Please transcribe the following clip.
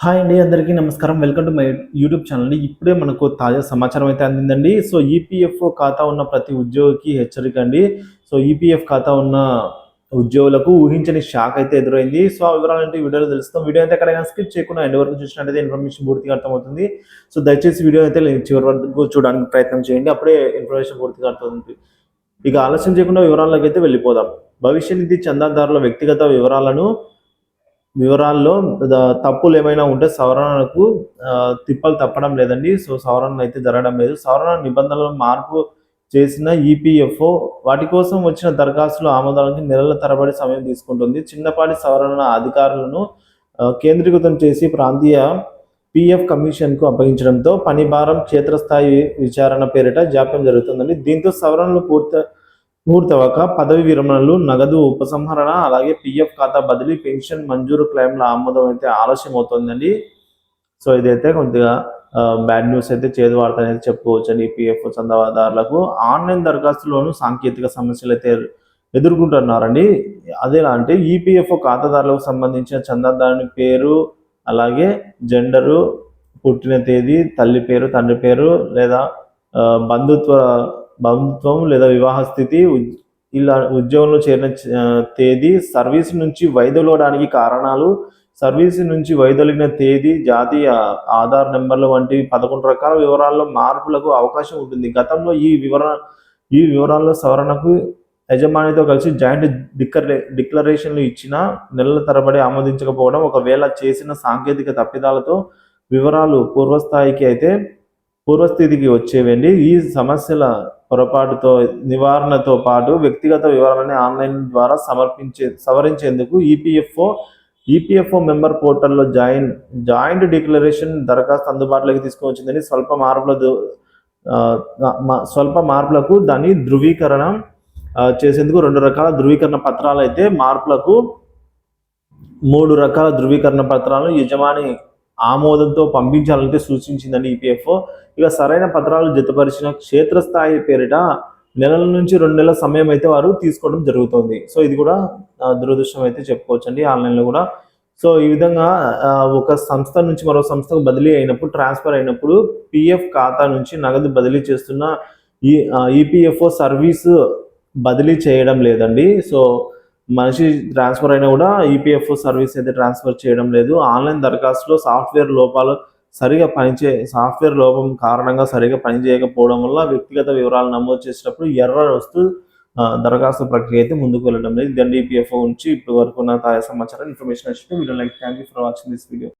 Hi అండి. అందరికీ నమస్కారం. Welcome to my YouTube channel అండి. ఇప్పుడే మనకు తాజా సమాచారం అయితే అందిందండి. సో, ఈపీఎఫ్ఓ ఖాతా ఉన్న ప్రతి ఉద్యోగికి హెచ్చరిక అండి. సో, ఈపీఎఫ్ ఖాతా ఉన్న ఉద్యోగులకు ఊహించని షాక్ అయితే ఎదురైంది. సో, ఆ వివరాలంటే ఈ వీడియోలో తెలుస్తాం. వీడియో అయితే ఎక్కడైనా స్కిప్ చేయకుండా ఎండ్ వరకు చూసినట్టయితే ఇన్ఫర్మేషన్ పూర్తిగా అర్థమవుతుంది. సో, దయచేసి వీడియో అయితే చివరి వరకు చూడడానికి ప్రయత్నం చేయండి. అప్పుడే ఇన్ఫర్మేషన్ పూర్తిగా అర్థమవుతుంది. ఇక ఆలస్యం చేయకుండా వివరాల్లోకి అయితే వెళ్ళిపోదాం. భవిష్య నిధి చందాదారుల వ్యక్తిగత వివరాల్లో తప్పులు ఏమైనా ఉంటే సవరణకు తిప్పలు తప్పడం లేదండి. సో, సవరణలు అయితే జరగడం లేదు. సవరణ నిబంధనలు మార్పు చేసిన ఈపీఎఫ్ఓ వాటి కోసం వచ్చిన దరఖాస్తుల ఆమోదానికి నెలల తరబడి సమయం తీసుకుంటుంది. చిన్నపాటి సవరణ అధికారులను కేంద్రీకృతం చేసి ప్రాంతీయ పీఎఫ్ కమిషన్కు అప్పగించడంతో పని భారం క్షేత్రస్థాయి విచారణ పేరిట జాప్యం జరుగుతుందండి. దీంతో సవరణలు పూర్తవక పదవి విరమణలు, నగదు ఉపసంహరణ, అలాగే పీఎఫ్ ఖాతా బదిలీ, పెన్షన్ మంజూరు క్లెయిమ్ల ఆమోదం అయితే ఆలస్యం అవుతుందండి. సో, ఇదైతే కొద్దిగా బ్యాడ్ న్యూస్ అయితే చేదు వార్త అనేది చెప్పుకోవచ్చండి. ఈపీఎఫ్ చందాదారులకు ఆన్లైన్ దరఖాస్తులోనూ సాంకేతిక సమస్యలు అయితే ఎదుర్కొంటున్నారండి. అదేలా అంటే ఈపీఎఫ్ఓ ఖాతాదారులకు సంబంధించిన చందాదారుని పేరు, అలాగే జెండరు, పుట్టిన తేదీ, తల్లి పేరు, తండ్రి పేరు, లేదా బంధుత్వం లేదా వివాహ స్థితి, ఇలా ఉద్యోగంలో చేరిన తేదీ, సర్వీస్ నుంచి వైదొలగడానికి కారణాలు, సర్వీస్ నుంచి వైదొలిగిన తేదీ, జాతీయ ఆధార్ నెంబర్లు వంటి 11 రకాల వివరాల్లో మార్పులకు అవకాశం ఉంటుంది. గతంలో ఈ వివరాల్లో సవరణకు యజమానితో కలిసి జాయింట్ డిక్లరేషన్లు ఇచ్చినా నెలల తరబడి ఆమోదించకపోవడం, ఒకవేళ చేసిన సాంకేతిక తప్పిదాలతో వివరాలు పూర్వస్థితికి వచ్చేవండి. ఈ సమస్యల పొరపాటుతో నివారణతో పాటు వ్యక్తిగత వివరాలని ఆన్లైన్ ద్వారా సవరించేందుకు ఈపీఎఫ్ఓ మెంబర్ పోర్టల్లో జాయింట్ డిక్లరేషన్ దరఖాస్తు అందుబాటులోకి తీసుకువచ్చిందని స్వల్ప మార్పులకు దాన్ని ధృవీకరణ చేసేందుకు 2 రకాల ధృవీకరణ పత్రాలు అయితే మార్పులకు 3 రకాల ధృవీకరణ పత్రాలను యజమాని ఆమోదంతో పంపించాలంటే సూచించిందండి ఈపీఎఫ్ఓ. ఇక సరైన పత్రాలు జతపరిచిన క్షేత్రస్థాయి పేరిట నెలల నుంచి 2 నెలల సమయం అయితే వారు తీసుకోవడం జరుగుతుంది. సో, ఇది కూడా దురదృష్టం అయితే చెప్పుకోవచ్చండి ఆన్లైన్లో కూడా. సో, ఈ విధంగా ఒక సంస్థ నుంచి మరో సంస్థకు బదిలీ అయినప్పుడు, ట్రాన్స్ఫర్ అయినప్పుడు పీఎఫ్ ఖాతా నుంచి నగదు బదిలీ చేస్తున్న ఈపీఎఫ్ఓ సర్వీసు బదిలీ చేయడం లేదండి. సో, మనిషి ట్రాన్స్ఫర్ అయినా కూడా ఈపీఎఫ్ఓ సర్వీస్ అయితే ట్రాన్స్ఫర్ చేయడం లేదు. ఆన్లైన్ దరఖాస్తులో సాఫ్ట్వేర్ లోపం కారణంగా సరిగా పనిచేయకపోవడం వల్ల వ్యక్తిగత వివరాలు నమోదు చేసేటప్పుడు ఎర్రర్ వస్తూ దరఖాస్తు ప్రక్రియ అయితే ముందుకు వెళ్ళడం లేదు. ఇదండి ఈపీఎఫ్ఓ నుంచి ఇప్పటి వరకు ఉన్న తాజా సమాచారం. ఇన్ఫర్మేషన్ వచ్చింది. Video like. Thank you for watching this video.